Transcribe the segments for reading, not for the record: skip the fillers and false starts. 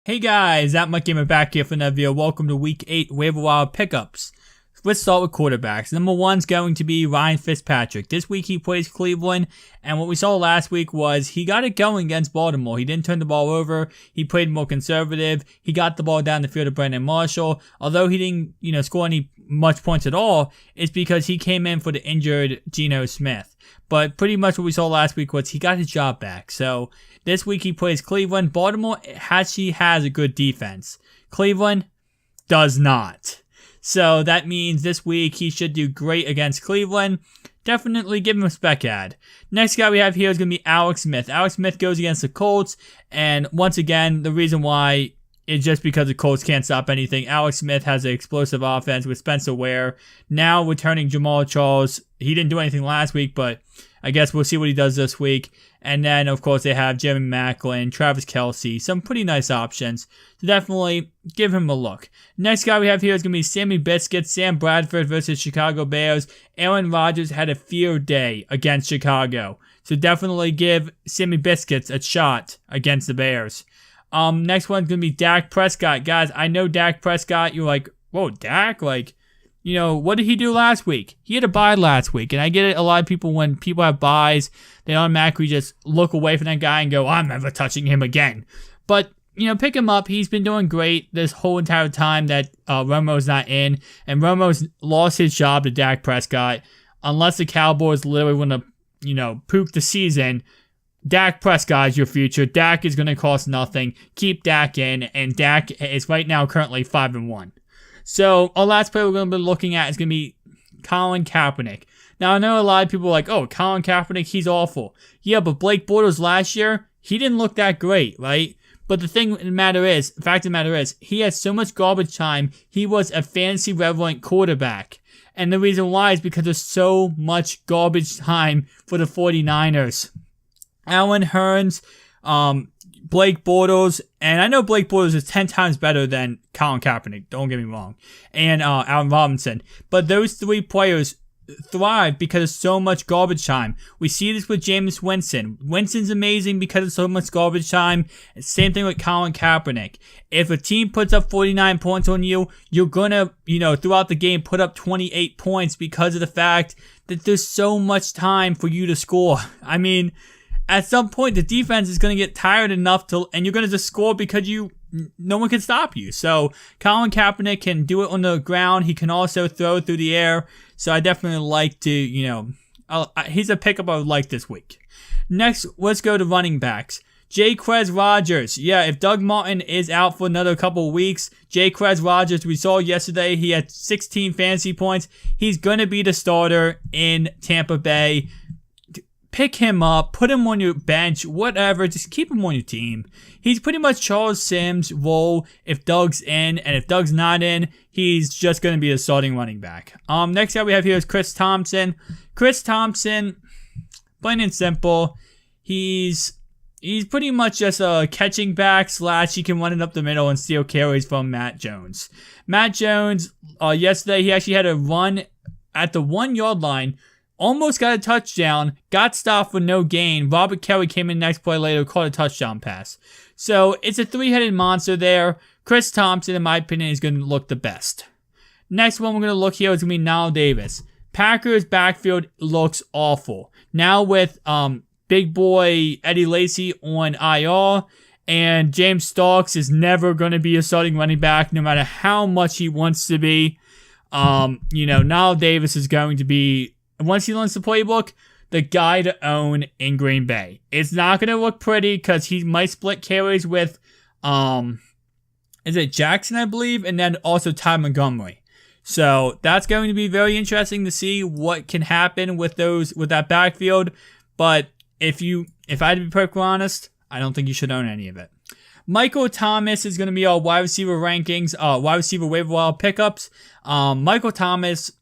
Hey guys, ThatMuckGamer back here for another video. Welcome to Week 8 Waiver Wire Pickups. Let's start with quarterbacks. Number 1's going to be Ryan Fitzpatrick. This week he plays Cleveland, and what we saw last week was he got it going against Baltimore. He didn't turn the ball over. He played more conservative. He got the ball down the field to Brandon Marshall. Although he didn't, score any much points at all, it's because he came in for the injured Geno Smith. But pretty much what we saw last week was he got his job back. So this week he plays Cleveland. Baltimore actually has a good defense. Cleveland does not. So that means this week he should do great against Cleveland. Definitely give him a spec ad. Next guy we have here is going to be Alex Smith. Alex Smith goes against the Colts. And once again, the reason why is just because the Colts can't stop anything. Alex Smith has an explosive offense with Spencer Ware. Now returning Jamal Charles. He didn't do anything last week, but I guess we'll see what he does this week. And then, of course, they have Jimmy Macklin, Travis Kelce, some pretty nice options. So definitely give him a look. Next guy we have here is going to be Sammy Biscuits, Sam Bradford versus Chicago Bears. Aaron Rodgers had a field day against Chicago. So definitely give Sammy Biscuits a shot against the Bears. Next one's going to be Dak Prescott. Guys, I know Dak Prescott, you're like, whoa, Dak? What did he do last week? He had a bye last week, and I get it. A lot of people, when people have byes, they automatically just look away from that guy and go, I'm never touching him again. But, pick him up. He's been doing great this whole entire time that Romo's not in, and Romo's lost his job to Dak Prescott. Unless the Cowboys literally want to, poop the season, Dak Prescott is your future. Dak is going to cost nothing. Keep Dak in, and Dak is right now currently 5-1. So, our last player we're going to be looking at is going to be Colin Kaepernick. Now, I know a lot of people are like, oh, Colin Kaepernick, he's awful. Yeah, but Blake Bortles last year, he didn't look that great, right? But the fact of the matter is, he had so much garbage time, he was a fantasy relevant quarterback. And the reason why is because there's so much garbage time for the 49ers. Allen Hurns, Blake Bortles, and I know Blake Bortles is 10 times better than Colin Kaepernick, don't get me wrong, and Allen Robinson. But those three players thrive because of so much garbage time. We see this with Jameis Winston. Winston's amazing because of so much garbage time. Same thing with Colin Kaepernick. If a team puts up 49 points on you, you're gonna, throughout the game put up 28 points because of the fact that there's so much time for you to score. I mean, at some point, the defense is going to get tired enough and you're going to just score because no one can stop you. So, Colin Kaepernick can do it on the ground. He can also throw through the air. So, I definitely like to, he's a pickup I would like this week. Next, let's go to running backs. Jacquizz Rodgers. Yeah, if Doug Martin is out for another couple of weeks, Jacquizz Rodgers, we saw yesterday, he had 16 fantasy points. He's going to be the starter in Tampa Bay. Pick him up, put him on your bench, whatever, just keep him on your team. He's pretty much Charles Sims' role if Doug's in, and if Doug's not in, he's just going to be a starting running back. Next guy we have here is Chris Thompson. Chris Thompson, plain and simple, he's pretty much just a catching back / he can run it up the middle and steal carries from Matt Jones. Matt Jones, yesterday, he actually had a run at the 1 yard line, almost got a touchdown, got stopped for no gain. Robert Kelly came in next play later, caught a touchdown pass. So it's a three-headed monster there. Chris Thompson, in my opinion, is going to look the best. Next one we're going to look here is going to be Knile Davis. Packers backfield looks awful. Now with big boy Eddie Lacy on IR, and James Starks is never going to be a starting running back no matter how much he wants to be. Knile Davis is going to be, once he learns the playbook, the guy to own in Green Bay. It's not going to look pretty because he might split carries with, is it Jackson, I believe, and then also Ty Montgomery. So that's going to be very interesting to see what can happen with that backfield. But if I had to be perfectly honest, I don't think you should own any of it. Michael Thomas is going to be our wide receiver rankings, wide receiver waiver wire pickups. Michael Thomas,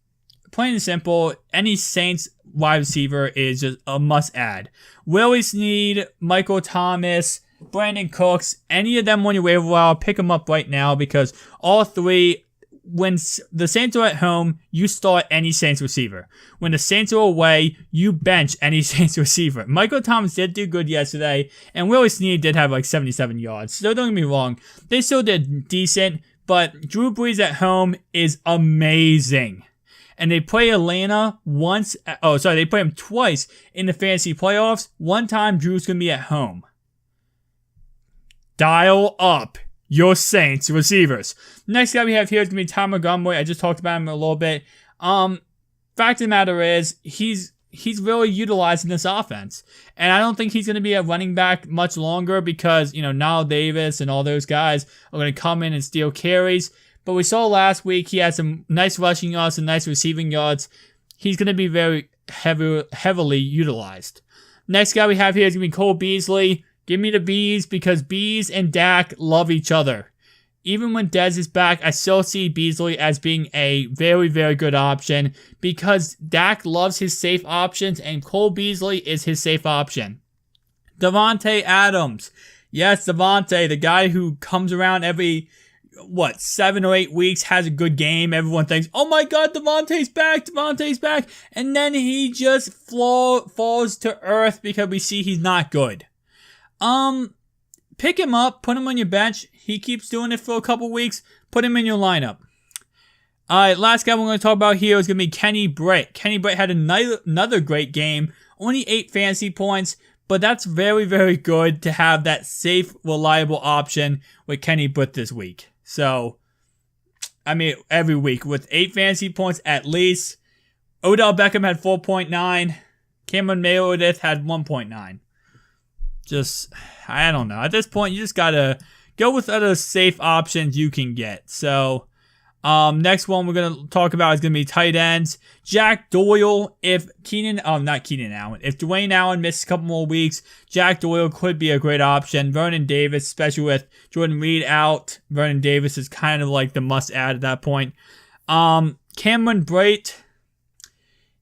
plain and simple, any Saints wide receiver is just a must-add. Willie Snead, Michael Thomas, Brandon Cooks, any of them on your waiver wire, pick them up right now because all three when the Saints are at home, you start any Saints receiver. When the Saints are away, you bench any Saints receiver. Michael Thomas did do good yesterday, and Willie Snead did have like 77 yards. So don't get me wrong, they still did decent, but Drew Brees at home is amazing. And they play Atlanta they play them twice in the fantasy playoffs. One time, Drew's going to be at home. Dial up your Saints receivers. Next guy we have here is going to be Ty Montgomery. I just talked about him a little bit. Fact of the matter is, he's really utilizing this offense. And I don't think he's going to be a running back much longer because, Nile Davis and all those guys are going to come in and steal carries. But we saw last week he had some nice rushing yards and nice receiving yards. He's going to be very heavily utilized. Next guy we have here is going to be Cole Beasley. Give me the Bees because Bees and Dak love each other. Even when Dez is back, I still see Beasley as being a very, very good option because Dak loves his safe options and Cole Beasley is his safe option. Davante Adams. Yes, Davante, the guy who comes around every 7 or 8 weeks, has a good game. Everyone thinks, oh my God, Davante's back. And then he just falls to earth because we see he's not good. Pick him up, put him on your bench. He keeps doing it for a couple weeks. Put him in your lineup. Alright, last guy we're going to talk about here is going to be Kenny Britt. Kenny Britt had another great game. Only 8 fantasy points. But that's very, very good to have that safe, reliable option with Kenny Britt this week. So, every week with 8 fantasy points at least. Odell Beckham had 4.9. Cameron Meredith had 1.9. I don't know. At this point, you just gotta go with other safe options you can get. So, next one we're gonna talk about is gonna be tight ends. Jack Doyle. If Dwayne Allen misses a couple more weeks, Jack Doyle could be a great option. Vernon Davis, especially with Jordan Reed out, Vernon Davis is kind of like the must-add at that point. Cameron Brate.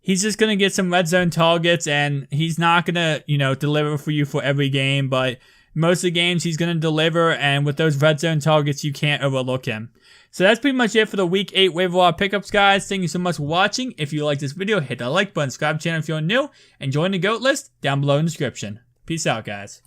He's just going to get some red zone targets, and he's not going to, deliver for you for every game, but most of the games he's going to deliver, and with those red zone targets, you can't overlook him. So that's pretty much it for the Week 8 waiver wire pickups, guys. Thank you so much for watching. If you like this video, hit that like button, subscribe to the channel if you're new, and join the GOAT list down below in the description. Peace out, guys.